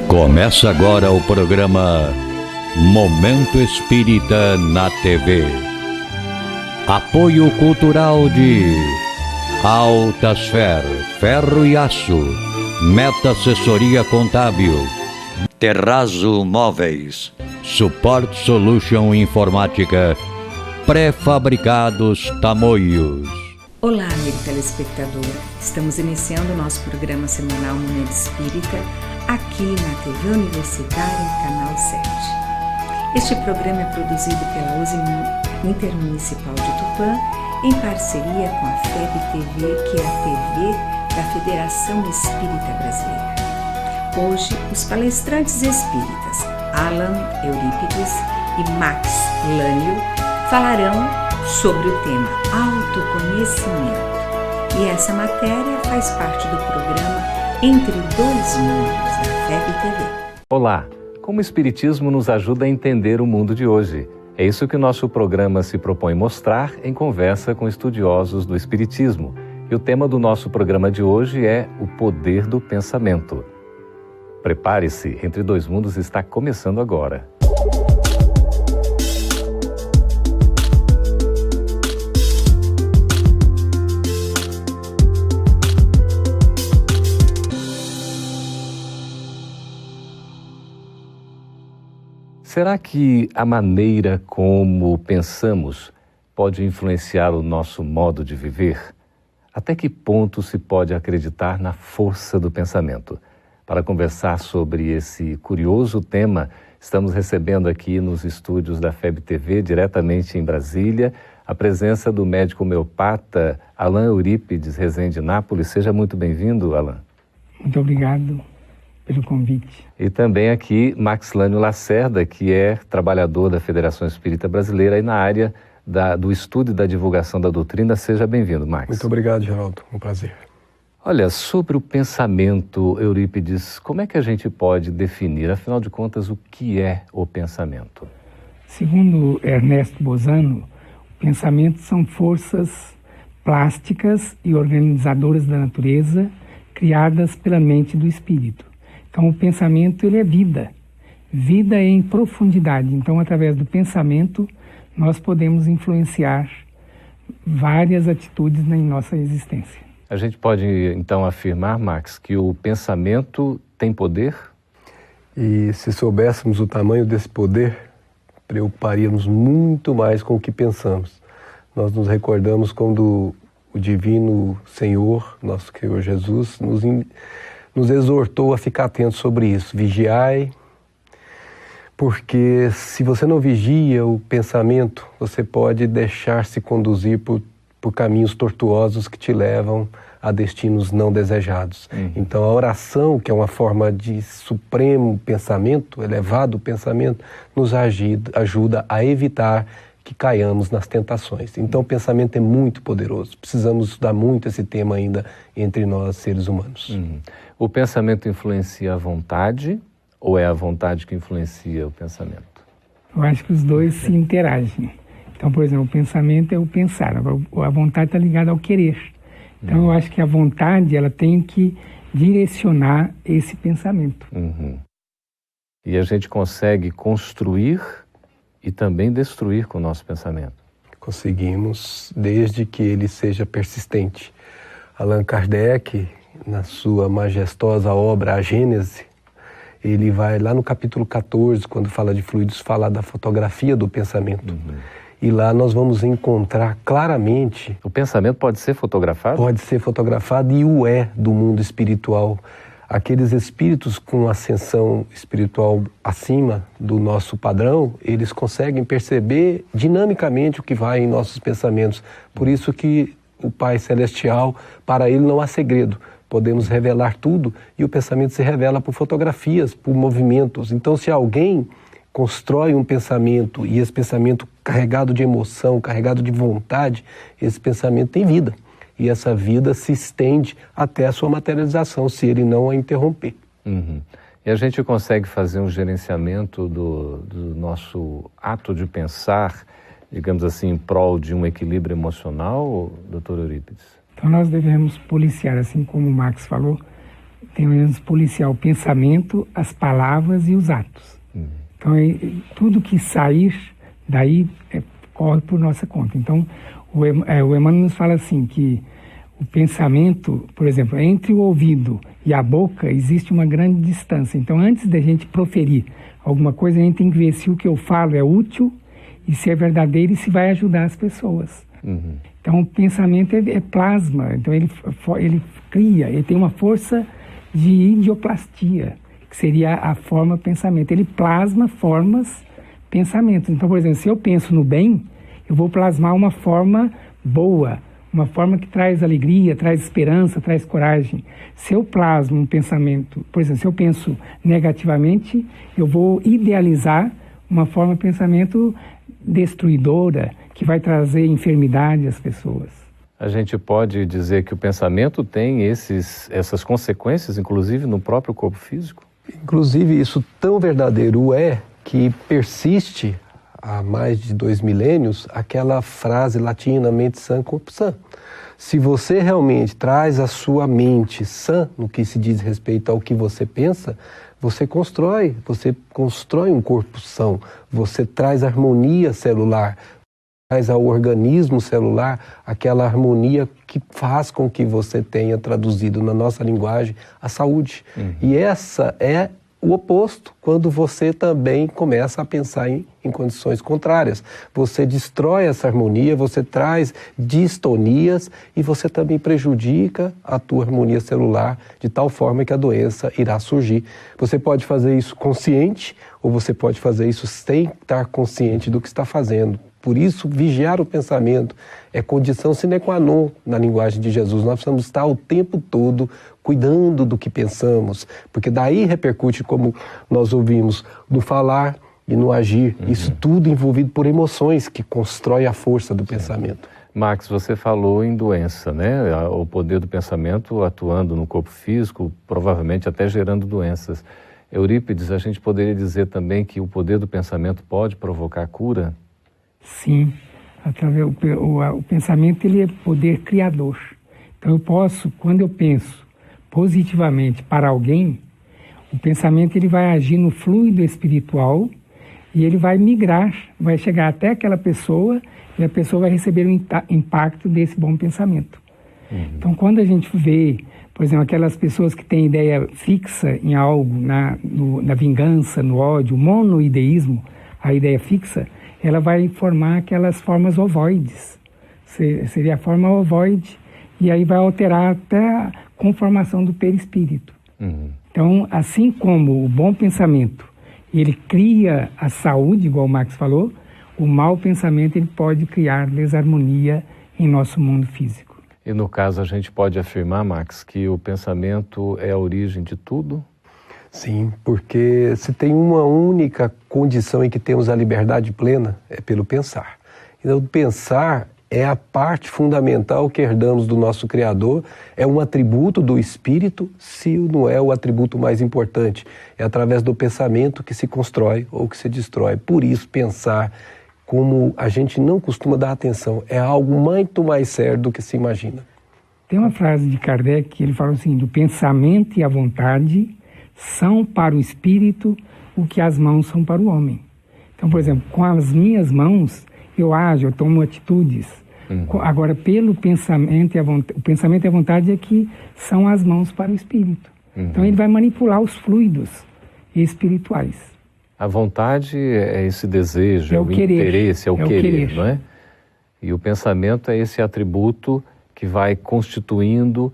Começa agora o programa Momento Espírita na TV. Apoio cultural de Altasfer, Ferro e Aço, Meta Assessoria Contábil, Terrazzo Móveis, Support Solution Informática, Pré-fabricados Tamoios. Olá, amigo telespectador. Estamos iniciando o nosso programa semanal Momento Espírita aqui na TV Universitária, Canal 7. Este programa é produzido pela USE Intermunicipal de Tupã, em parceria com a FEB-TV, que é a TV da Federação Espírita Brasileira. Hoje, os palestrantes espíritas Alan Eurípides e Max Lânio falarão sobre o tema autoconhecimento. E essa matéria faz parte do programa Entre Dois Mundos da FEB-TV. Olá! Como o Espiritismo nos ajuda a entender o mundo de hoje? É isso que o nosso programa se propõe mostrar em conversa com estudiosos do Espiritismo. E o tema do nosso programa de hoje é o poder do pensamento. Prepare-se, Entre Dois Mundos está começando agora. Será que a maneira como pensamos pode influenciar o nosso modo de viver? Até que ponto se pode acreditar na força do pensamento? Para conversar sobre esse curioso tema, estamos recebendo aqui nos estúdios da FEB-TV, diretamente em Brasília, a presença do médico homeopata Alan Eurípides Rezende Nápoles. Seja muito bem-vindo, Alan. Muito obrigado pelo convite. E também aqui Max Lânio Lacerda, que é trabalhador da Federação Espírita Brasileira e na área do estudo e da divulgação da doutrina. Seja bem-vindo, Max. Muito obrigado, Geraldo. Um prazer. Olha, sobre o pensamento, Eurípides, como é que a gente pode definir, afinal de contas, o que é o pensamento? Segundo Ernesto Bozano, o pensamento são forças plásticas e organizadoras da natureza criadas pela mente do espírito. Então, o pensamento, ele é vida. Vida em profundidade. Então, através do pensamento, nós podemos influenciar várias atitudes em nossa existência. A gente pode, então, afirmar, Max, que o pensamento tem poder? E se soubéssemos o tamanho desse poder, preocuparíamos muito mais com o que pensamos. Nós nos recordamos quando o Divino Senhor, nosso Senhor Jesus, nos exortou a ficar atento sobre isso. Vigiai, porque se você não vigia o pensamento, você pode deixar-se conduzir por caminhos tortuosos que te levam a destinos não desejados. Então a oração, que é uma forma de supremo pensamento, elevado pensamento, nos ajuda a evitar que caiamos nas tentações. Então o pensamento é muito poderoso. Precisamos estudar muito esse tema ainda entre nós, seres humanos. O pensamento influencia a vontade ou é a vontade que influencia o pensamento? Eu acho que os dois se interagem. Então, por exemplo, o pensamento é o pensar, a vontade está ligada ao querer. Então, eu acho que a vontade, ela tem que direcionar esse pensamento. E a gente consegue construir e também destruir com o nosso pensamento? Conseguimos, desde que ele seja persistente. Allan Kardec, na sua majestosa obra A Gênese, ele vai lá no capítulo 14, quando fala de fluidos, falar da fotografia do pensamento. E lá nós vamos encontrar claramente... O pensamento pode ser fotografado? Pode ser fotografado e o é do mundo espiritual. Aqueles espíritos com ascensão espiritual acima do nosso padrão, eles conseguem perceber dinamicamente o que vai em nossos pensamentos. Por isso que o Pai Celestial, para ele não há segredo. Podemos revelar tudo e o pensamento se revela por fotografias, por movimentos. Então, se alguém constrói um pensamento e esse pensamento carregado de emoção, carregado de vontade, esse pensamento tem vida. E essa vida se estende até a sua materialização, se ele não a interromper. E a gente consegue fazer um gerenciamento do nosso ato de pensar, digamos assim, em prol de um equilíbrio emocional, doutor Eurípides? Então nós devemos policiar, assim como o Max falou, temos policiar o pensamento, as palavras e os atos. Então, tudo que sair daí corre por nossa conta. Então, o Emmanuel nos fala assim, que o pensamento, por exemplo, entre o ouvido e a boca existe uma grande distância. Então, antes da gente proferir alguma coisa, a gente tem que ver se o que eu falo é útil e se é verdadeiro e se vai ajudar as pessoas. Então, o pensamento é plasma. Então, ele cria, ele tem uma força de idioplastia, que seria a forma pensamento. Ele plasma formas, pensamentos. Então, por exemplo, se eu penso no bem, eu vou plasmar uma forma boa, uma forma que traz alegria, traz esperança, traz coragem. Se eu plasmo um pensamento, por exemplo, se eu penso negativamente, eu vou idealizar uma forma de pensamento destruidora, que vai trazer enfermidade às pessoas. A gente pode dizer que o pensamento tem essas consequências, inclusive no próprio corpo físico? Inclusive, isso tão verdadeiro é que persiste há mais de 2 milênios aquela frase latina, mente sã, corpo sã. Se você realmente traz a sua mente sã no que se diz respeito ao que você pensa, você constrói um corpo são, você traz harmonia celular, traz ao organismo celular aquela harmonia que faz com que você tenha traduzido na nossa linguagem a saúde. E essa é o oposto, quando você também começa a pensar em condições contrárias. Você destrói essa harmonia, você traz distonias e você também prejudica a tua harmonia celular de tal forma que a doença irá surgir. Você pode fazer isso consciente ou você pode fazer isso sem estar consciente do que está fazendo. Por isso, vigiar o pensamento é condição sine qua non na linguagem de Jesus. Nós precisamos estar o tempo todo cuidando do que pensamos, porque daí repercute, como nós ouvimos, no falar e no agir. Isso tudo envolvido por emoções que constrói a força do pensamento. Max, você falou em doença, né? O poder do pensamento atuando no corpo físico, provavelmente até gerando doenças. Eurípides, a gente poderia dizer também que o poder do pensamento pode provocar cura? Sim, o pensamento ele é poder criador. Então eu posso, quando eu penso positivamente para alguém, o pensamento ele vai agir no fluido espiritual e ele vai migrar, vai chegar até aquela pessoa e a pessoa vai receber o impacto desse bom pensamento. Então quando a gente vê, por exemplo, aquelas pessoas que têm ideia fixa em algo, na vingança, no ódio, o monoideísmo, a ideia fixa, ela vai formar aquelas formas ovoides. Seria a forma ovoide, e aí vai alterar até a conformação do perispírito. Então, assim como o bom pensamento, ele cria a saúde, igual o Max falou, o mau pensamento ele pode criar desarmonia em nosso mundo físico. E no caso, a gente pode afirmar, Max, que o pensamento é a origem de tudo? Sim, porque se tem uma única condição em que temos a liberdade plena, é pelo pensar. Então, pensar é a parte fundamental que herdamos do nosso Criador, é um atributo do Espírito, se não é o atributo mais importante. É através do pensamento que se constrói ou que se destrói. Por isso, pensar, como a gente não costuma dar atenção, é algo muito mais sério do que se imagina. Tem uma frase de Kardec que ele fala assim, o pensamento e a vontade são para o espírito o que as mãos são para o homem. Então, por exemplo, com as minhas mãos, eu ajo, eu tomo atitudes. Agora, pelo pensamento e a vontade, o pensamento e a vontade é que são as mãos para o espírito. Então, ele vai manipular os fluidos espirituais. A vontade é esse desejo, é o querer, interesse, é o querer, não é? E o pensamento é esse atributo que vai constituindo.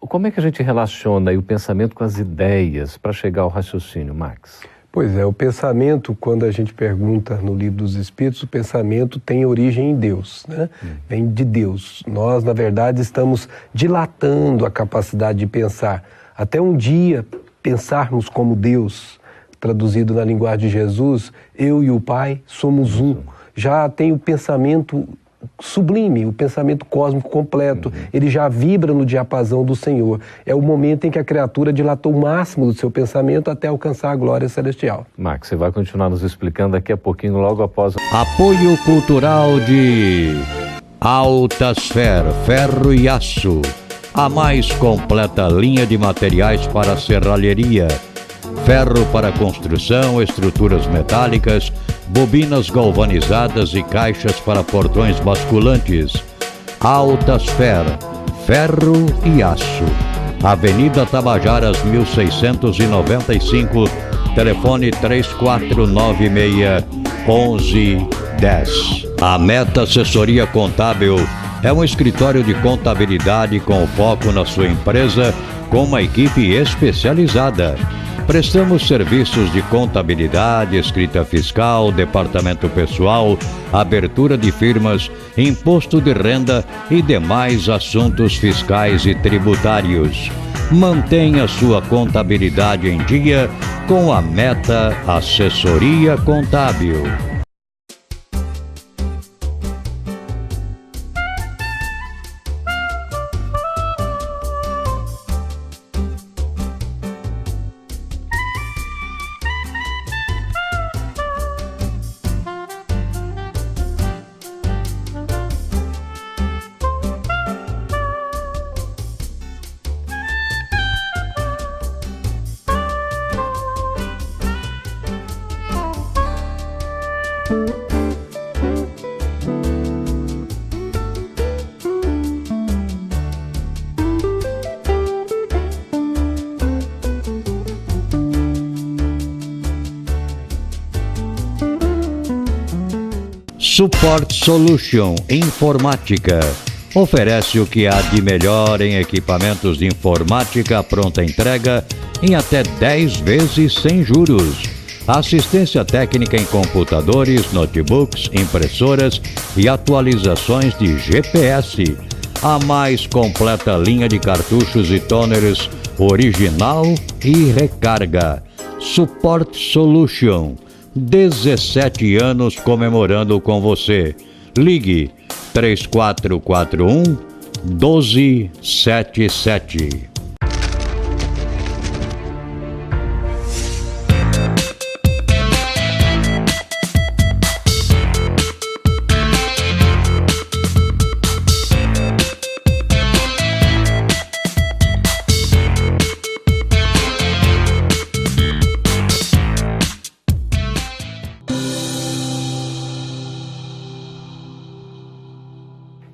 Como é que a gente relaciona aí o pensamento com as ideias para chegar ao raciocínio, Max? Pois é, o pensamento, quando a gente pergunta no Livro dos Espíritos, o pensamento tem origem em Deus, né? Vem de Deus. Nós, na verdade, estamos dilatando a capacidade de pensar. Até um dia pensarmos como Deus, traduzido na linguagem de Jesus, eu e o Pai somos um. Já tem o pensamento sublime, o pensamento cósmico completo, ele já vibra no diapasão do Senhor. É o momento em que a criatura dilatou o máximo do seu pensamento até alcançar a glória celestial. Max, você vai continuar nos explicando daqui a pouquinho, logo após... Apoio cultural de Altasfer, Ferro e Aço, A mais completa linha de materiais para serralheria, ferro para construção, estruturas metálicas, bobinas galvanizadas e caixas para portões basculantes. Altasfer, ferro e aço. Avenida Tabajaras 1695, telefone 3496-1110. A Meta Assessoria Contábil é um escritório de contabilidade com foco na sua empresa, com uma equipe especializada. Prestamos serviços de contabilidade, escrita fiscal, departamento pessoal, abertura de firmas, imposto de renda e demais assuntos fiscais e tributários. Mantenha sua contabilidade em dia com a Meta Assessoria Contábil. Support Solution Informática oferece o que há de melhor em equipamentos de informática à pronta entrega em até 10 vezes sem juros. Assistência técnica em computadores, notebooks, impressoras e atualizações de GPS. A mais completa linha de cartuchos e toners original e recarga. Support Solution. 17 anos comemorando com você. Ligue 3441-1277.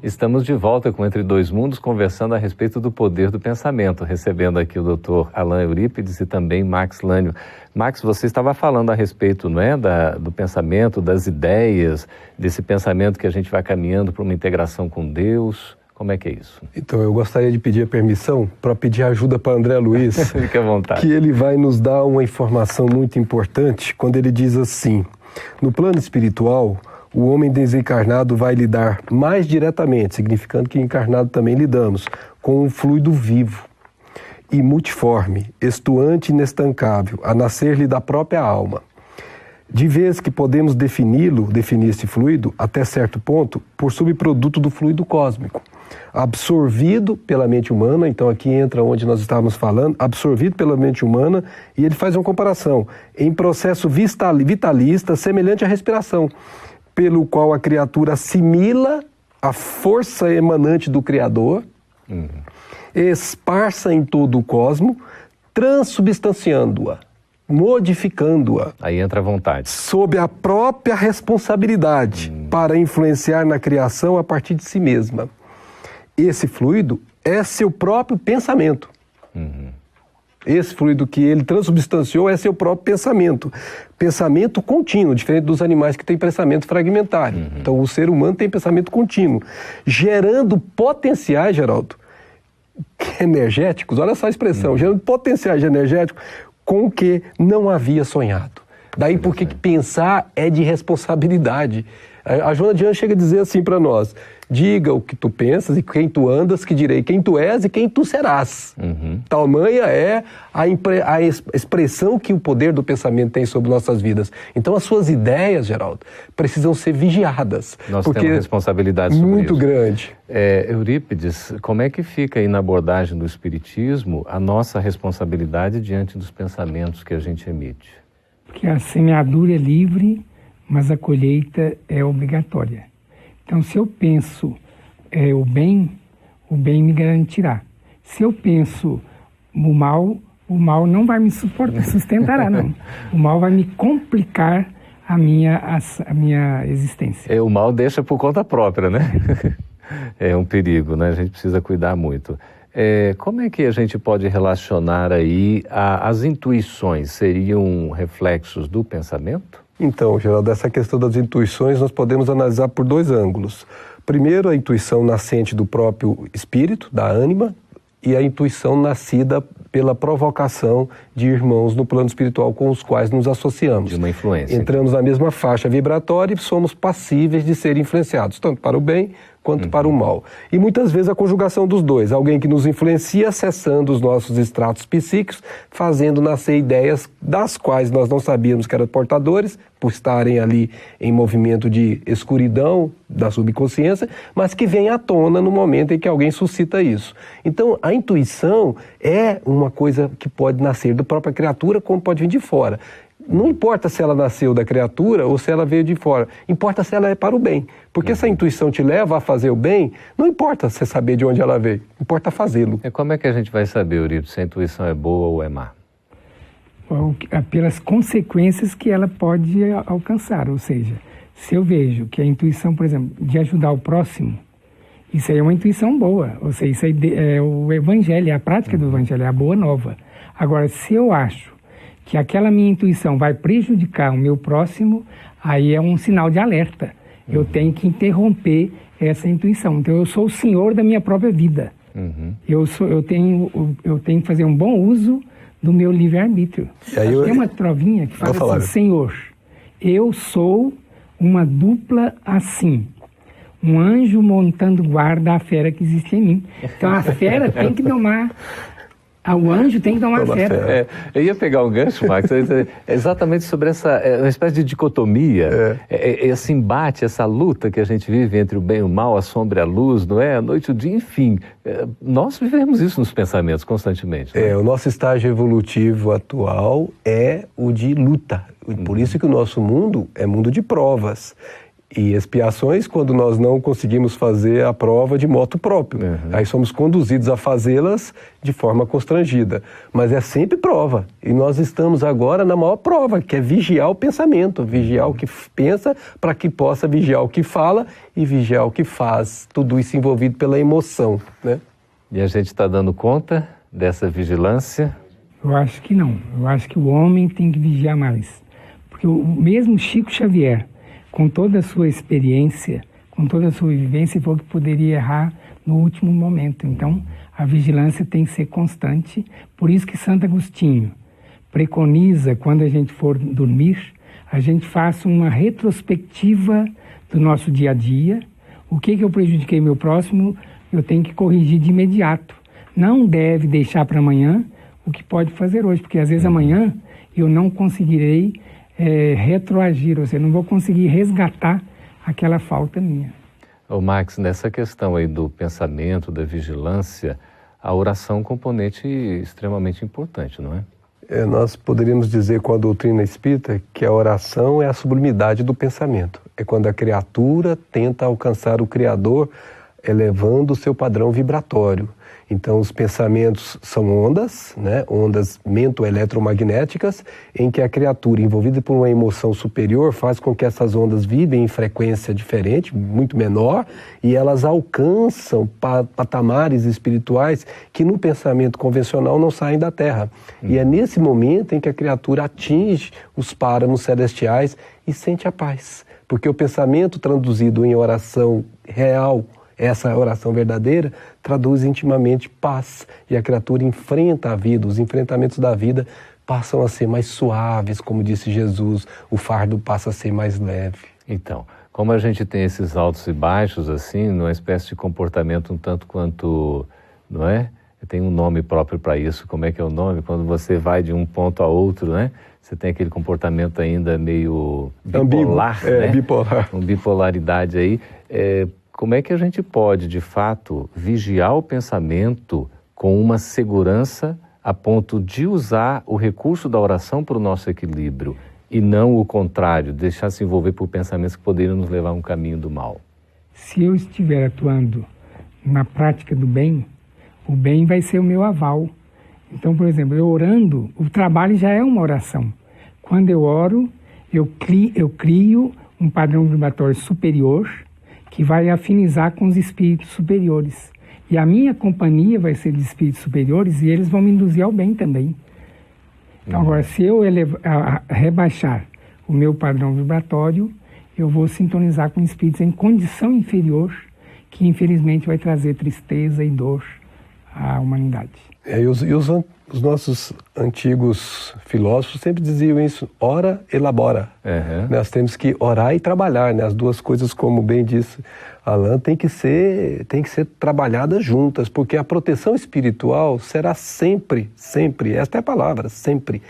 Estamos de volta com Entre Dois Mundos, conversando a respeito do poder do pensamento, recebendo aqui o Dr. Alain Eurípides e também Max Lânio. Max, você estava falando a respeito, não é, do pensamento, das ideias, desse pensamento que a gente vai caminhando para uma integração com Deus. Como é que é isso? Então, eu gostaria de pedir a permissão para pedir ajuda para André Luiz. Fique à vontade. Que ele vai nos dar uma informação muito importante quando ele diz assim: no plano espiritual, o homem desencarnado vai lidar mais diretamente, significando que encarnado também lidamos, com um fluido vivo e multiforme, estuante e inestancável, a nascer-lhe da própria alma. De vez que podemos definir esse fluido, até certo ponto, por subproduto do fluido cósmico, absorvido pela mente humana. Então aqui entra onde nós estávamos falando, absorvido pela mente humana, e ele faz uma comparação, em processo vitalista semelhante à respiração, pelo qual a criatura assimila a força emanante do Criador, esparsa em todo o cosmo, transubstanciando-a, modificando-a. Aí entra a vontade. Sob a própria responsabilidade para influenciar na criação a partir de si mesma. Esse fluido é seu próprio pensamento. Esse fluido que ele transubstanciou é seu próprio pensamento. Pensamento contínuo, diferente dos animais que têm pensamento fragmentário. Então o ser humano tem pensamento contínuo, gerando potenciais, Geraldo, energéticos, olha só a expressão, gerando potenciais energéticos com o que não havia sonhado. Daí porque pensar é de responsabilidade. A Joana de Anjos chega a dizer assim para nós: diga o que tu pensas e quem tu andas, que direi quem tu és e quem tu serás. Tamanha é a expressão que o poder do pensamento tem sobre nossas vidas. Então as suas ideias, Geraldo, precisam ser vigiadas. Nós temos responsabilidade sobre muito isso. grande. Eurípides, como é que fica aí na abordagem do Espiritismo a nossa responsabilidade diante dos pensamentos que a gente emite? Porque a semeadura é livre, mas a colheita é obrigatória. Então, se eu penso o bem me garantirá. Se eu penso o mal não vai me sustentar, não. O mal vai me complicar a minha existência. O mal deixa por conta própria, né? É um perigo, né? A gente precisa cuidar muito. Como é que a gente pode relacionar aí as intuições? Seriam reflexos do pensamento? Então, Geraldo, essa questão das intuições nós podemos analisar por 2 ângulos. Primeiro, a intuição nascente do próprio espírito, da ânima, e a intuição nascida pela provocação de irmãos no plano espiritual com os quais nos associamos. De uma influência. Entramos na mesma faixa vibratória e somos passíveis de ser influenciados, tanto para o bem quanto para o mal. E muitas vezes a conjugação dos dois, alguém que nos influencia acessando os nossos estratos psíquicos, fazendo nascer ideias das quais nós não sabíamos que eram portadores, por estarem ali em movimento de escuridão da subconsciência, mas que vem à tona no momento em que alguém suscita isso. Então, a intuição é uma coisa que pode nascer da própria criatura, como pode vir de fora. Não importa se ela nasceu da criatura ou se ela veio de fora, importa se ela é para o bem. Porque se a intuição te leva a fazer o bem, não importa você saber de onde ela veio, importa fazê-lo. E como é que a gente vai saber, Euripides, se a intuição é boa ou é má? Pelas consequências que ela pode alcançar, ou seja, se eu vejo que a intuição, por exemplo, de ajudar o próximo, isso aí é uma intuição boa, ou seja, isso aí é o evangelho, é a prática do evangelho, é a boa nova. Agora, se eu acho que aquela minha intuição vai prejudicar o meu próximo, aí é um sinal de alerta. Eu tenho que interromper essa intuição. Então, eu sou o senhor da minha própria vida. Eu tenho que fazer um bom uso do meu livre-arbítrio. Tem uma provinha que fala assim, Senhor, eu sou uma dupla assim. Um anjo montando guarda à fera que existe em mim. Então, a fera tem que domar... O anjo tem que tomar fé. Eu ia pegar um gancho, Max, exatamente sobre essa uma espécie de dicotomia, esse embate, essa luta que a gente vive entre o bem e o mal, a sombra e a luz, não é? A noite e o dia, enfim. Nós vivemos isso nos pensamentos constantemente. O nosso estágio evolutivo atual é o de luta. Por isso que o nosso mundo é mundo de provas. E expiações quando nós não conseguimos fazer a prova de moto próprio. Aí somos conduzidos a fazê-las de forma constrangida. Mas é sempre prova. E nós estamos agora na maior prova, que é vigiar o pensamento. Vigiar o que pensa para que possa vigiar o que fala e vigiar o que faz. Tudo isso envolvido pela emoção, né? E a gente está dando conta dessa vigilância? Eu acho que não. Eu acho que o homem tem que vigiar mais. Porque o mesmo Chico Xavier, com toda a sua experiência, com toda a sua vivência, falou que poderia errar no último momento. Então, a vigilância tem que ser constante. Por isso que Santo Agostinho preconiza, quando a gente for dormir, a gente faça uma retrospectiva do nosso dia a dia. O que eu prejudiquei meu próximo, eu tenho que corrigir de imediato. Não deve deixar para amanhã o que pode fazer hoje, porque às vezes amanhã eu não conseguirei retroagir, ou seja, não vou conseguir resgatar aquela falta minha. Max, nessa questão aí do pensamento, da vigilância, a oração é um componente extremamente importante, não é? Nós poderíamos dizer com a doutrina espírita que a oração é a sublimidade do pensamento. É quando a criatura tenta alcançar o Criador elevando o seu padrão vibratório. Então, os pensamentos são ondas, né? Ondas mento-eletromagnéticas, em que a criatura, envolvida por uma emoção superior, faz com que essas ondas vibrem em frequência diferente, muito menor, e elas alcançam patamares espirituais que no pensamento convencional não saem da Terra. E é nesse momento em que a criatura atinge os páramos celestiais e sente a paz. Porque o pensamento traduzido em oração real, essa oração verdadeira, traduz intimamente paz. E a criatura enfrenta a vida, os enfrentamentos da vida passam a ser mais suaves, como disse Jesus, o fardo passa a ser mais leve. Então, como a gente tem esses altos e baixos, assim, numa espécie de comportamento um tanto quanto, não é? Tem um nome próprio para isso. Como é que é o nome? Quando você vai de um ponto a outro, né? Você tem aquele comportamento ainda meio bipolar, né? Bipolar. Uma bipolaridade aí. Como é que a gente pode, de fato, vigiar o pensamento com uma segurança a ponto de usar o recurso da oração para o nosso equilíbrio e não o contrário, deixar se envolver por pensamentos que poderiam nos levar a um caminho do mal? Se eu estiver atuando na prática do bem, o bem vai ser o meu aval. Então, por exemplo, eu orando, o trabalho já é uma oração. Quando eu oro, eu crio um padrão vibratório superior que vai afinizar com os espíritos superiores. E a minha companhia vai ser de espíritos superiores e eles vão me induzir ao bem também. Então, agora, se eu rebaixar o meu padrão vibratório, eu vou sintonizar com espíritos em condição inferior, que infelizmente vai trazer tristeza e dor à humanidade. Os nossos antigos filósofos sempre diziam isso: ora, elabora. Nós temos que orar e trabalhar, né? As duas coisas, como bem disse Alain, tem que ser trabalhadas juntas, porque a proteção espiritual será sempre, esta é a palavra, sempre,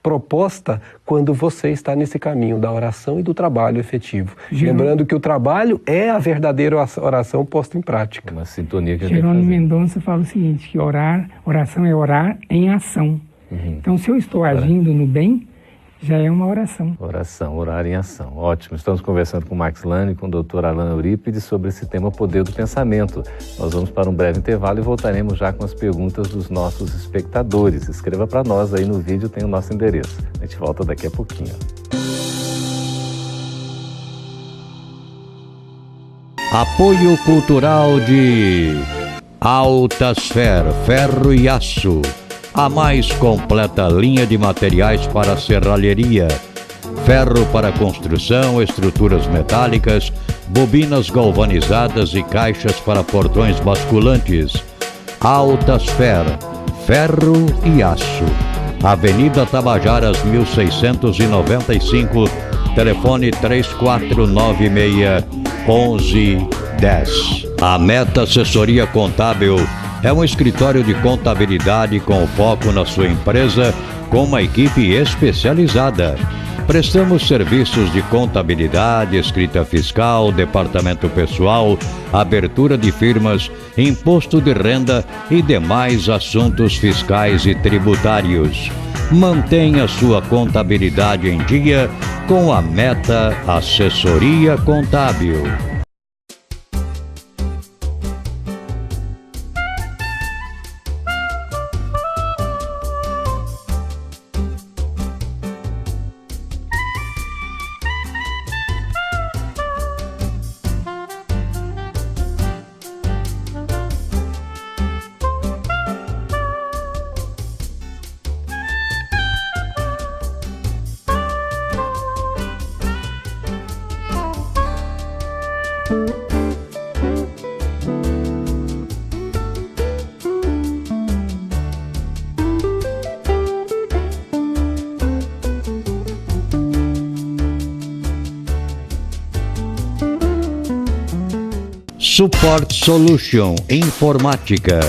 proposta quando você está nesse caminho da oração e do trabalho efetivo. Lembrando que o trabalho é a verdadeira oração posta em prática. Uma sintonia que Jerônimo Mendonça fala o seguinte, que oração é orar em ação. Então, se eu estou agindo no bem, já é uma oração. Oração, orar em ação. Ótimo. Estamos conversando com o Max Lane e com o Dr. Alain Eurípides sobre esse tema Poder do Pensamento. Nós vamos para um breve intervalo e voltaremos já com as perguntas dos nossos espectadores. Escreva para nós aí no vídeo, tem o nosso endereço. A gente volta daqui a pouquinho. Apoio cultural de Altasfer, ferro e aço. A mais completa linha de materiais para serralheria. Ferro para construção, estruturas metálicas, bobinas galvanizadas e caixas para portões basculantes. Altasfer, ferro e aço. Avenida Tabajaras, 1695, telefone 3496-1110. A Meta Assessoria Contábil é um escritório de contabilidade com foco na sua empresa, com uma equipe especializada. Prestamos serviços de contabilidade, escrita fiscal, departamento pessoal, abertura de firmas, imposto de renda e demais assuntos fiscais e tributários. Mantenha sua contabilidade em dia com a Meta Assessoria Contábil. Support Solution Informática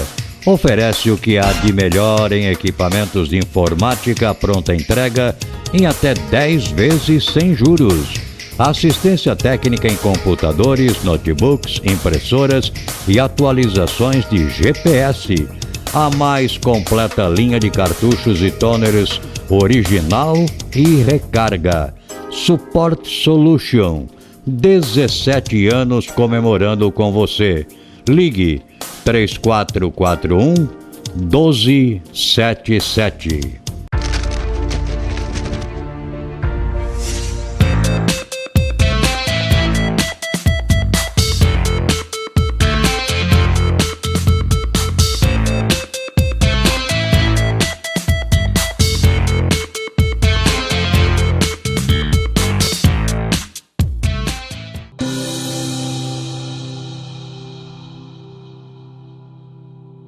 oferece o que há de melhor em equipamentos de informática pronta entrega em até 10 vezes sem juros. Assistência técnica em computadores, notebooks, impressoras e atualizações de GPS. A mais completa linha de cartuchos e toners original e recarga. Support Solution. 17 anos comemorando com você. Ligue 3441-1277.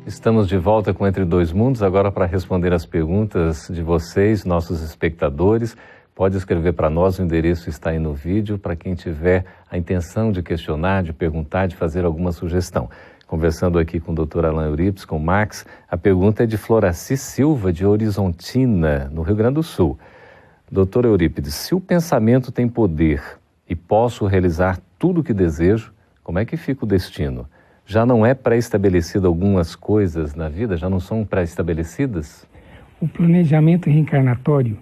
Estamos de volta com Entre Dois Mundos, agora para responder as perguntas de vocês, nossos espectadores. Pode escrever para nós, o endereço está aí no vídeo, para quem tiver a intenção de questionar, de perguntar, de fazer alguma sugestão. Conversando aqui com o Dr. Alain Eurípides, com o Max, a pergunta é de Floraci Silva, de Horizontina, no Rio Grande do Sul. Dr. Eurípides, se o pensamento tem poder e posso realizar tudo o que desejo, como é que fica o destino? Já não é pré-estabelecido algumas coisas na vida? Já não são pré-estabelecidas? O planejamento reencarnatório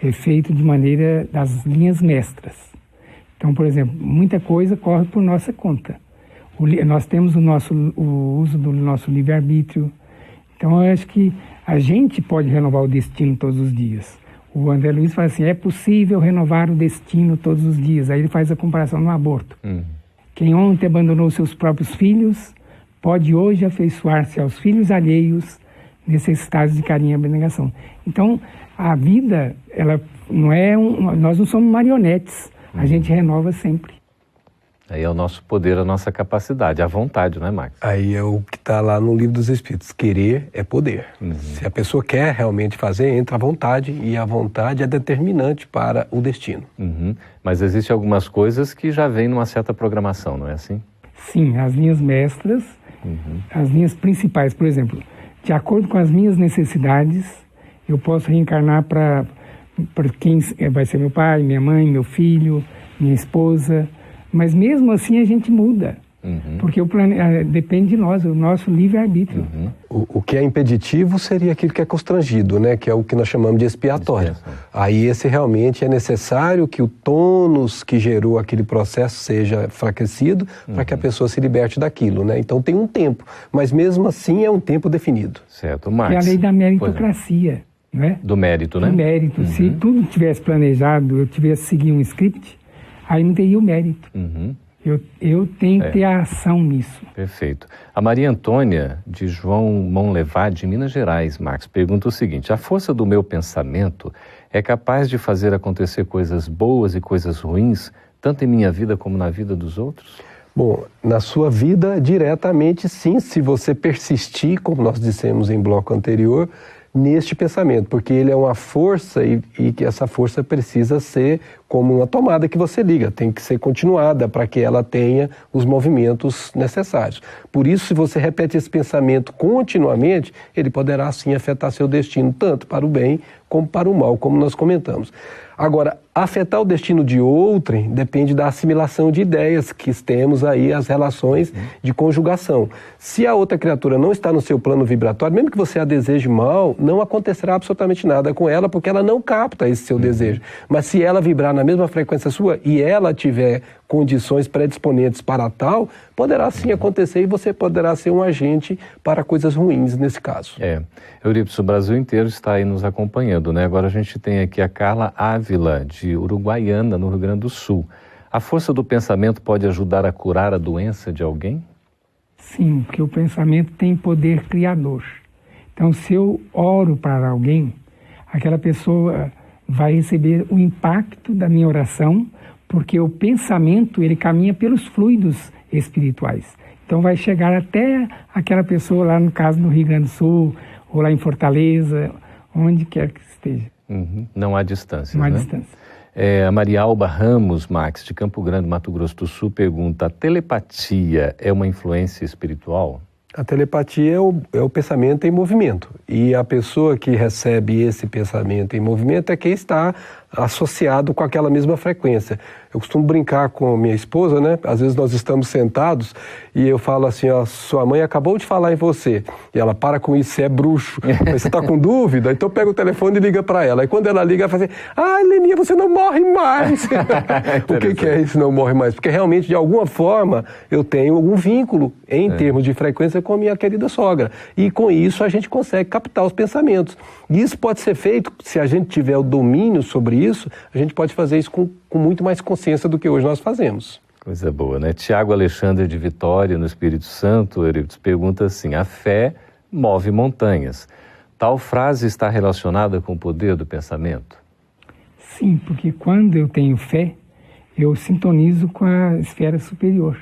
é feito de maneira das linhas mestras. Então, por exemplo, muita coisa corre por nossa conta. Nós temos o uso do nosso livre-arbítrio. Então, eu acho que a gente pode renovar o destino todos os dias. O André Luiz fala assim, é possível renovar o destino todos os dias. Aí ele faz a comparação no aborto. Quem ontem abandonou seus próprios filhos, pode hoje afeiçoar-se aos filhos alheios, necessitados de carinho e abnegação. Então, a vida, ela não é nós não somos marionetes. A gente renova sempre. Aí é o nosso poder, a nossa capacidade, a vontade, não é, Max? Aí é o que está lá no Livro dos Espíritos. Querer é poder. Se a pessoa quer realmente fazer, entra a vontade, e a vontade é determinante para o destino. Mas existem algumas coisas que já vêm numa certa programação, não é assim? Sim, as linhas mestras, as linhas principais, por exemplo, de acordo com as minhas necessidades, eu posso reencarnar para quem vai ser meu pai, minha mãe, meu filho, minha esposa. Mas mesmo assim a gente muda, porque depende de nós, o nosso livre-arbítrio. O que é impeditivo seria aquilo que é constrangido, né? Que é o que nós chamamos de expiatório. Aí esse realmente é necessário que o tônus que gerou aquele processo seja enfraquecido para que a pessoa se liberte daquilo, né? Então tem um tempo, mas mesmo assim é um tempo definido. Certo, Max. É a lei da meritocracia, né? Do mérito, né? Do mérito. Se tudo tivesse planejado, eu tivesse seguido um script, aí não teria o mérito. Eu tenho que ter a ação nisso. Perfeito. A Maria Antônia, de João Monlevade, de Minas Gerais, Max, pergunta o seguinte: a força do meu pensamento é capaz de fazer acontecer coisas boas e coisas ruins, tanto em minha vida como na vida dos outros? Bom, na sua vida, diretamente sim, se você persistir, como nós dissemos em bloco anterior, neste pensamento, porque ele é uma força e que essa força precisa ser como uma tomada que você liga, tem que ser continuada para que ela tenha os movimentos necessários. Por isso, se você repete esse pensamento continuamente, ele poderá sim afetar seu destino, tanto para o bem como para o mal, como nós comentamos. Agora, afetar o destino de outrem depende da assimilação de ideias que temos aí, as relações de conjugação. Se a outra criatura não está no seu plano vibratório, mesmo que você a deseje mal, não acontecerá absolutamente nada com ela, porque ela não capta esse seu desejo. Mas se ela vibrar na mesma frequência sua e ela tiver condições predisponentes para tal, poderá sim acontecer e você poderá ser um agente para coisas ruins nesse caso. Eurípides, o Brasil inteiro está aí nos acompanhando, né? Agora a gente tem aqui a Carla Ávila, de Uruguaiana, no Rio Grande do Sul. A força do pensamento pode ajudar a curar a doença de alguém? Sim, porque o pensamento tem poder criador. Então, se eu oro para alguém, aquela pessoa vai receber o impacto da minha oração, porque o pensamento, ele caminha pelos fluidos espirituais. Então, vai chegar até aquela pessoa lá, no caso, no Rio Grande do Sul, ou lá em Fortaleza, onde quer que esteja. Não há distância, Não há né? distância. A Maria Alba Ramos, Max, de Campo Grande, Mato Grosso do Sul, pergunta: a telepatia é uma influência espiritual? A telepatia é o pensamento em movimento. E a pessoa que recebe esse pensamento em movimento é quem está associado com aquela mesma frequência. Eu costumo brincar com minha esposa, né? Às vezes nós estamos sentados e eu falo assim, ó, sua mãe acabou de falar em você. E ela, para com isso, você é bruxo. Mas você está com dúvida? Então pega o telefone e liga para ela. E quando ela liga, ela fala assim, Leninha, você não morre mais. O que é isso, não morre mais? Porque realmente, de alguma forma, eu tenho algum vínculo em termos de frequência com a minha querida sogra. E com isso a gente consegue captar os pensamentos. E isso pode ser feito, se a gente tiver o domínio sobre isso, a gente pode fazer isso com muito mais consciência do que hoje nós fazemos. Coisa boa, né? Tiago Alexandre de Vitória, no Espírito Santo, Eurípides, pergunta assim: a fé move montanhas. Tal frase está relacionada com o poder do pensamento? Sim, porque quando eu tenho fé, eu sintonizo com a esfera superior,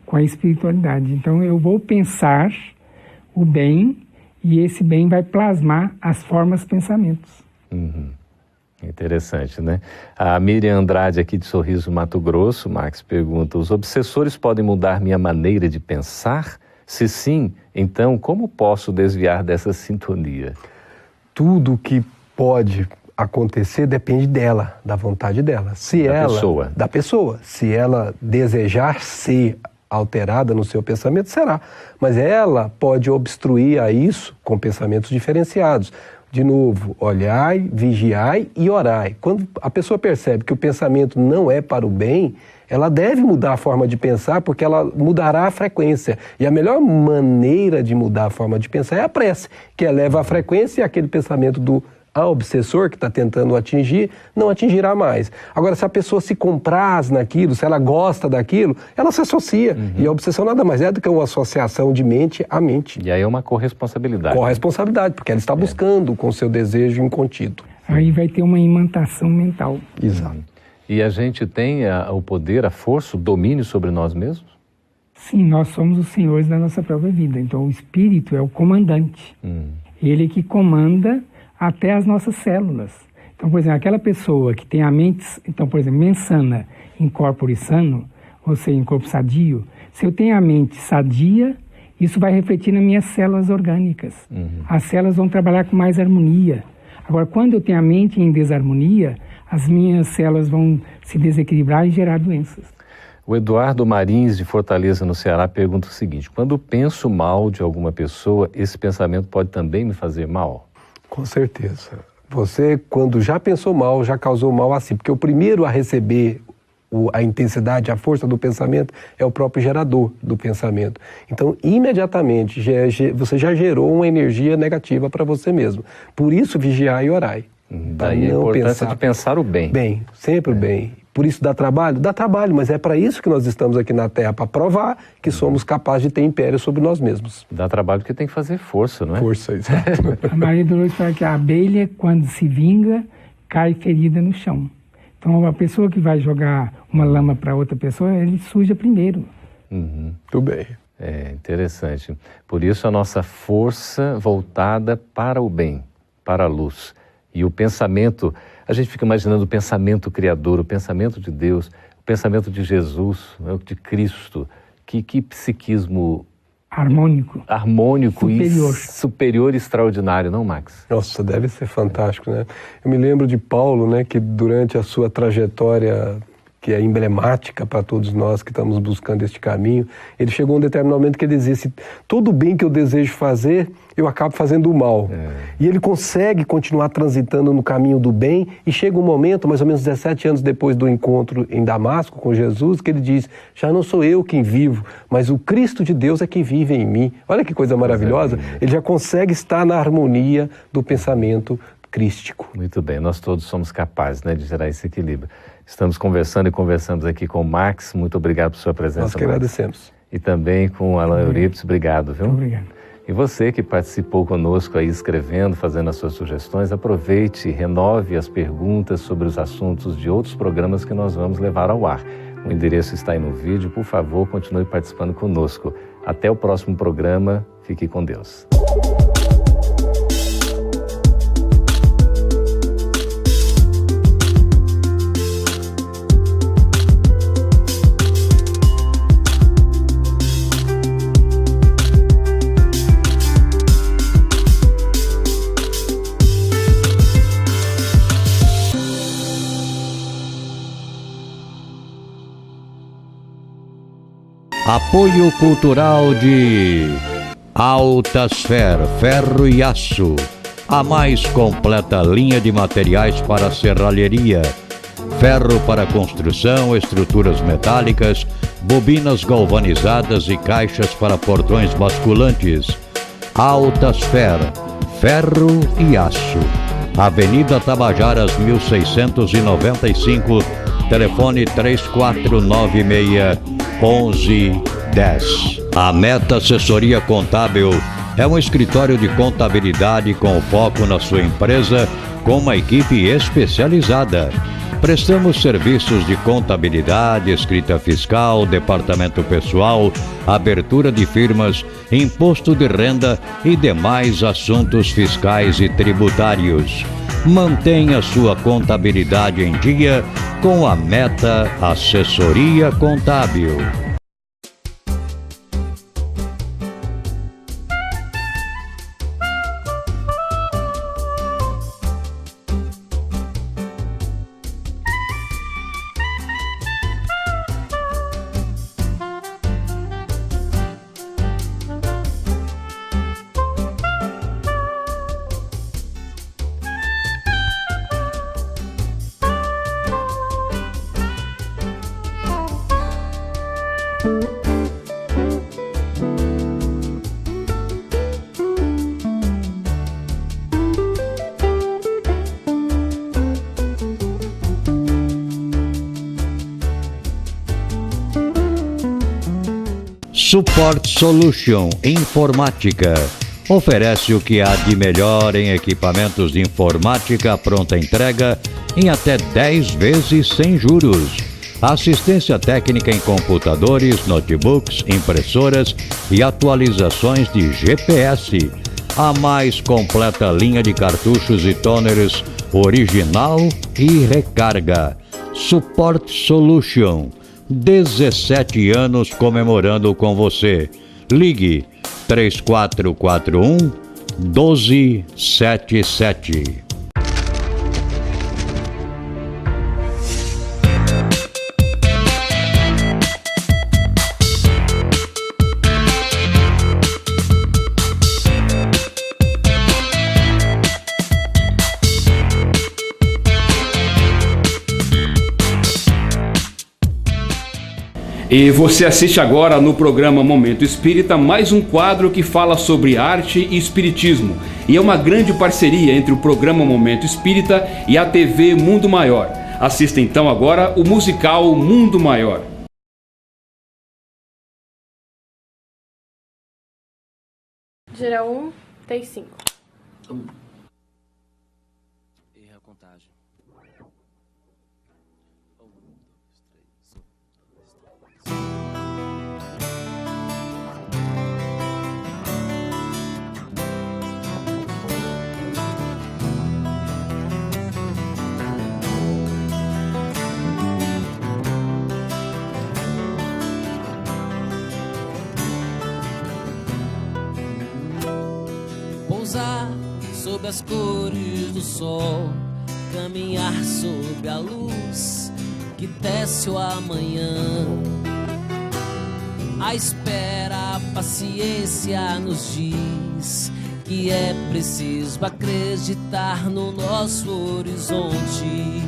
com a espiritualidade. Então eu vou pensar o bem e esse bem vai plasmar as formas pensamentos. Interessante, né? A Miriam Andrade, aqui de Sorriso, Mato Grosso, Max, pergunta: os obsessores podem mudar minha maneira de pensar? Se sim, então como posso desviar dessa sintonia? Tudo que pode acontecer depende dela, da vontade dela. Da pessoa. Se ela desejar ser alterada no seu pensamento, será. Mas ela pode obstruir a isso com pensamentos diferenciados. De novo, olhai, vigiai e orai. Quando a pessoa percebe que o pensamento não é para o bem, ela deve mudar a forma de pensar, porque ela mudará a frequência. E a melhor maneira de mudar a forma de pensar é a prece, que eleva a frequência e aquele pensamento do obsessor que está tentando atingir, não atingirá mais. Agora, se a pessoa se compraz naquilo, se ela gosta daquilo, ela se associa. E a obsessão nada mais é do que uma associação de mente a mente. E aí é uma corresponsabilidade. Corresponsabilidade, porque ela está buscando com o seu desejo incontido. Aí vai ter uma imantação mental. Exato. E a gente tem o poder, a força, o domínio sobre nós mesmos? Sim, nós somos os senhores da nossa própria vida. Então, o espírito é o comandante. Ele que comanda até as nossas células. Então, por exemplo, aquela pessoa que tem a mente, então, por exemplo, mens sana in corpore sano, ou seja, em corpo sadio, se eu tenho a mente sadia, isso vai refletir nas minhas células orgânicas. As células vão trabalhar com mais harmonia. Agora, quando eu tenho a mente em desarmonia, as minhas células vão se desequilibrar e gerar doenças. O Eduardo Marins, de Fortaleza, no Ceará, pergunta o seguinte: quando penso mal de alguma pessoa, esse pensamento pode também me fazer mal? Com certeza. Você, quando já pensou mal, já causou mal a si. Porque o primeiro a receber a intensidade, a força do pensamento é o próprio gerador do pensamento. Então, imediatamente, você já gerou uma energia negativa para você mesmo. Por isso, vigiai e orai. Daí a importância de pensar o bem. Bem, sempre o bem. Por isso dá trabalho? Dá trabalho, mas é para isso que nós estamos aqui na Terra, para provar que somos capazes de ter império sobre nós mesmos. Dá trabalho porque tem que fazer força, não é? Força, exato. A Maria Dolores fala que a abelha, quando se vinga, cai ferida no chão. Então, a pessoa que vai jogar uma lama para outra pessoa, ele suja primeiro. Muito bem. É interessante. Por isso, a nossa força voltada para o bem, para a luz. E o pensamento, a gente fica imaginando o pensamento criador, o pensamento de Deus, o pensamento de Jesus, de Cristo. Que psiquismo harmônico superior e extraordinário, não, Max? Nossa, deve ser fantástico, né? Eu me lembro de Paulo, né, que durante a sua trajetória, que é emblemática para todos nós que estamos buscando este caminho, ele chegou a um determinado momento que ele dizia assim: todo o bem que eu desejo fazer, eu acabo fazendo o mal. E ele consegue continuar transitando no caminho do bem, e chega um momento, mais ou menos 17 anos depois do encontro em Damasco com Jesus, que ele diz: já não sou eu quem vivo, mas o Cristo de Deus é quem vive em mim. Olha que coisa maravilhosa. Ele já consegue estar na harmonia do pensamento crístico. Muito bem, nós todos somos capazes, né, de gerar esse equilíbrio. Estamos conversando e conversamos aqui com o Max. Muito obrigado por sua presença, Nós que agradecemos. E também com o Alain Eurípides. Obrigado, viu? Obrigado. E você que participou conosco aí, escrevendo, fazendo as suas sugestões, aproveite e renove as perguntas sobre os assuntos de outros programas que nós vamos levar ao ar. O endereço está aí no vídeo. Por favor, continue participando conosco. Até o próximo programa. Fique com Deus. Apoio cultural de Altasfer, ferro e aço, a mais completa linha de materiais para serralheria, ferro para construção, estruturas metálicas, bobinas galvanizadas e caixas para portões basculantes. Altasfer, ferro e aço. Avenida Tabajaras 1695, telefone 3496-1110. A Meta Assessoria Contábil é um escritório de contabilidade com foco na sua empresa, com uma equipe especializada. Prestamos serviços de contabilidade, escrita fiscal, departamento pessoal, abertura de firmas, imposto de renda e demais assuntos fiscais e tributários. Mantenha sua contabilidade em dia com a Meta Assessoria Contábil. Support Solution Informática. Oferece o que há de melhor em equipamentos de informática pronta entrega em até 10 vezes sem juros. Assistência técnica em computadores, notebooks, impressoras e atualizações de GPS. A mais completa linha de cartuchos e toners original e recarga. Support Solution. 17 anos comemorando com você. Ligue 3441 1277. E você assiste agora no programa Momento Espírita mais um quadro que fala sobre arte e espiritismo. E é uma grande parceria entre o programa Momento Espírita e a TV Mundo Maior. Assista então agora o musical Mundo Maior. Geral 1, take 5. Erra a contagem. Pousar sob as cores do sol, caminhar sob a luz que desce o amanhã. A espera, a paciência nos diz que é preciso acreditar no nosso horizonte.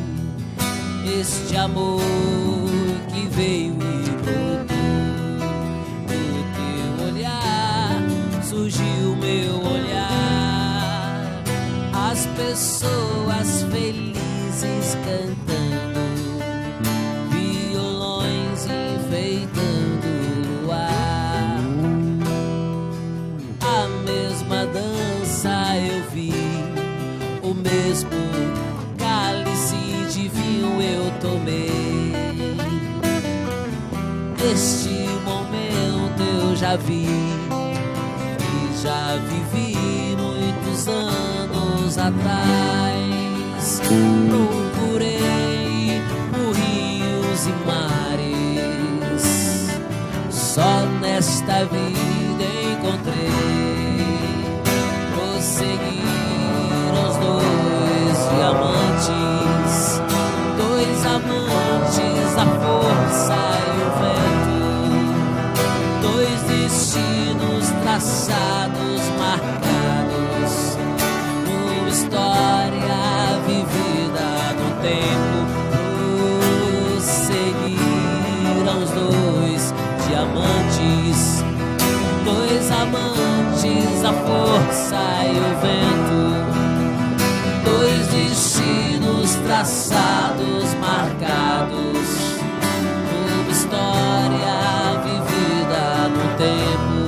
Este amor que veio e brotou do teu olhar, surgiu meu olhar. As pessoas felizes cantando, violões enfeitando o ar. A mesma dança eu vi, o mesmo cálice de vinho eu tomei. Este momento eu já vi e já vivi muitos anos atrás. Procurei por rios e mares, só nesta vida encontrei. Prosseguiram os dois diamantes, dois amantes, a força e o vento, dois destinos traçados, marcados numa história vivida no tempo. Prosseguiram os dois diamantes, dois amantes, a força e o vento, dois destinos traçados, marcados numa história vivida no tempo.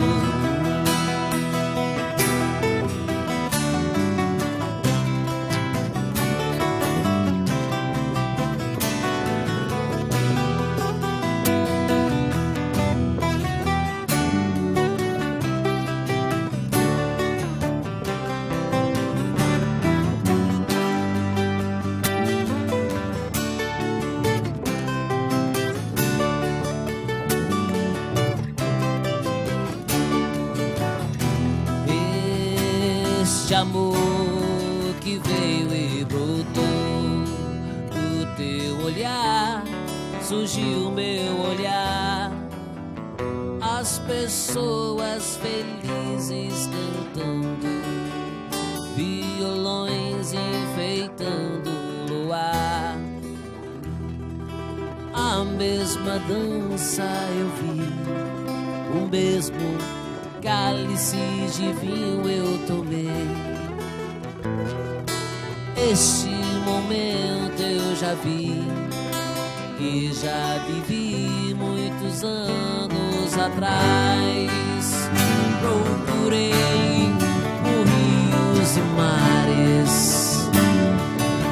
Este amor que veio e brotou do teu olhar, surgiu meu olhar. As pessoas felizes cantando, violões enfeitando o luar. A mesma dança eu vi, o mesmo cálice de vinho eu tomei. Este momento eu já vi que já vivi muitos anos atrás. Procurei por rios e mares,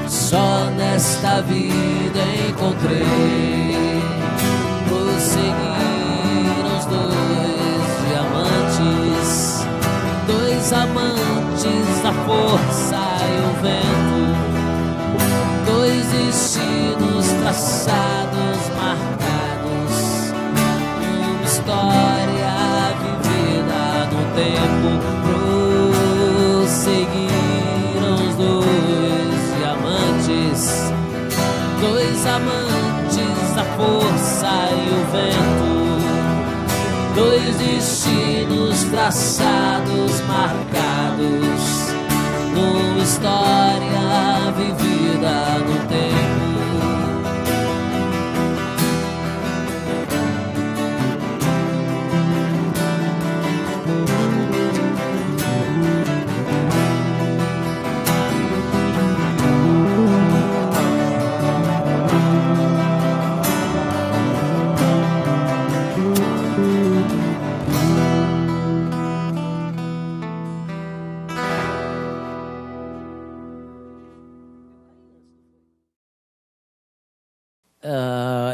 só nesta vida encontrei. Prosseguiram os dois diamantes, dois amantes da força e o vento, dois destinos traçados, marcados, uma história vivida no tempo. Prosseguiram os dois diamantes, dois amantes da força e o vento, dois destinos traçados, marcados, numa história vivida no tempo.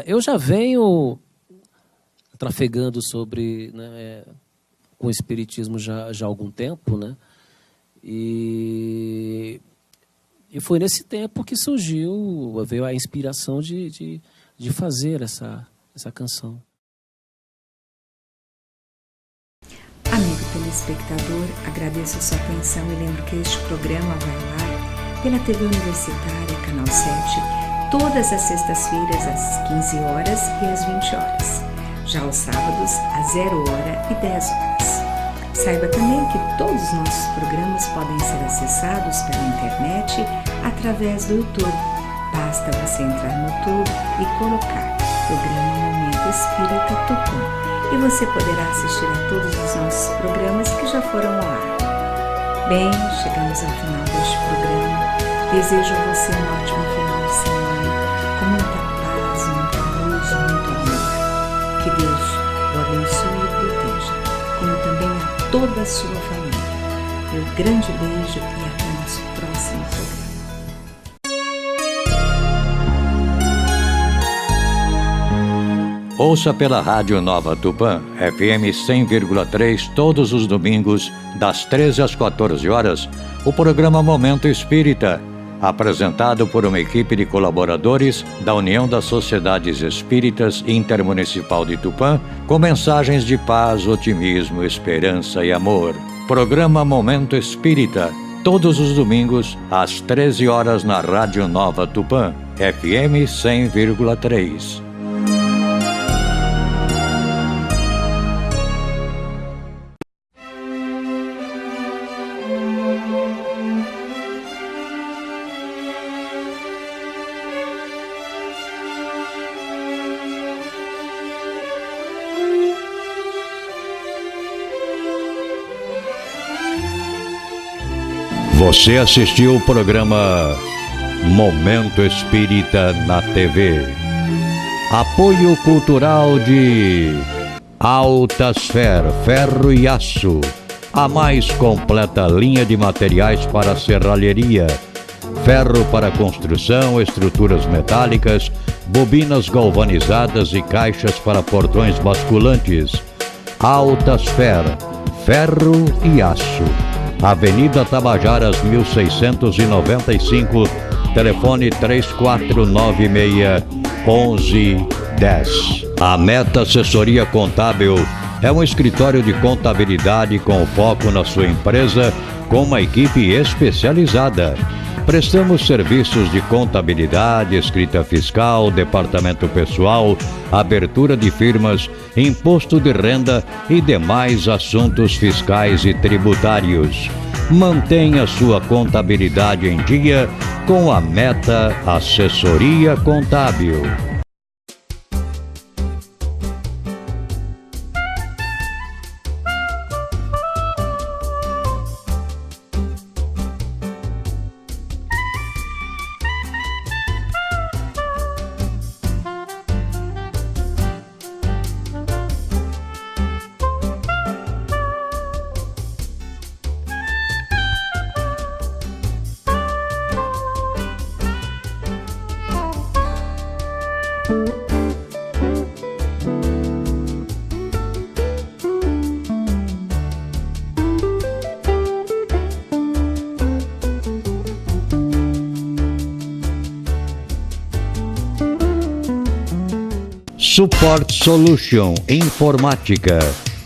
Eu já venho trafegando sobre, né, com o espiritismo já há algum tempo, né? E foi nesse tempo que veio a inspiração de fazer essa canção. Amigo telespectador, agradeço a sua atenção e lembro que este programa vai ao ar pela TV Universitária, Canal 7, todas as sextas-feiras às 15 horas e às 20 horas. Já aos sábados, às 0 hora e 10 horas. Saiba também que todos os nossos programas podem ser acessados pela internet através do YouTube. Basta você entrar no YouTube e colocar Programa Momento Espírita Tupã e você poderá assistir a todos os nossos programas que já foram ao ar. Bem, chegamos ao final deste programa. Desejo a você um ótimo final de semana, com muita paz, muita luz, muito amor. Que Deus o abençoe e proteja, como também a toda a sua família. Meu grande beijo e até o nosso próximo programa. Ouça pela Rádio Nova Tupã, FM 100,3, todos os domingos, das 13 às 14 horas, o programa Momento Espírita, apresentado por uma equipe de colaboradores da União das Sociedades Espíritas Intermunicipal de Tupã, com mensagens de paz, otimismo, esperança e amor. Programa Momento Espírita, todos os domingos, às 13 horas na Rádio Nova Tupã, FM 100,3. Você assistiu o programa Momento Espírita na TV. Apoio cultural de Altasfer, ferro e aço, a mais completa linha de materiais para serralheria, ferro para construção, estruturas metálicas, bobinas galvanizadas e caixas para portões basculantes. Altasfer, ferro e aço. Avenida Tabajaras 1695, telefone 3496-1110. A Meta Assessoria Contábil é um escritório de contabilidade com foco na sua empresa, com uma equipe especializada. Prestamos serviços de contabilidade, escrita fiscal, departamento pessoal, abertura de firmas, imposto de renda e demais assuntos fiscais e tributários. Mantenha sua contabilidade em dia com a Meta Assessoria Contábil. Support Solution Informática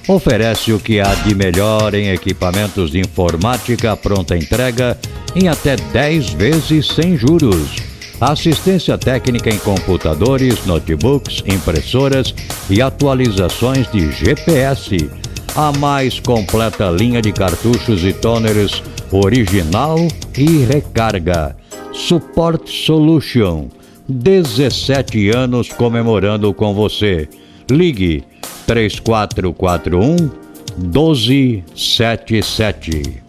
oferece o que há de melhor em equipamentos de informática pronta entrega em até 10 vezes sem juros. Assistência técnica em computadores, notebooks, impressoras e atualizações de GPS. A mais completa linha de cartuchos e toners original e recarga. Support Solution. 17 anos comemorando com você. Ligue 3441 1277.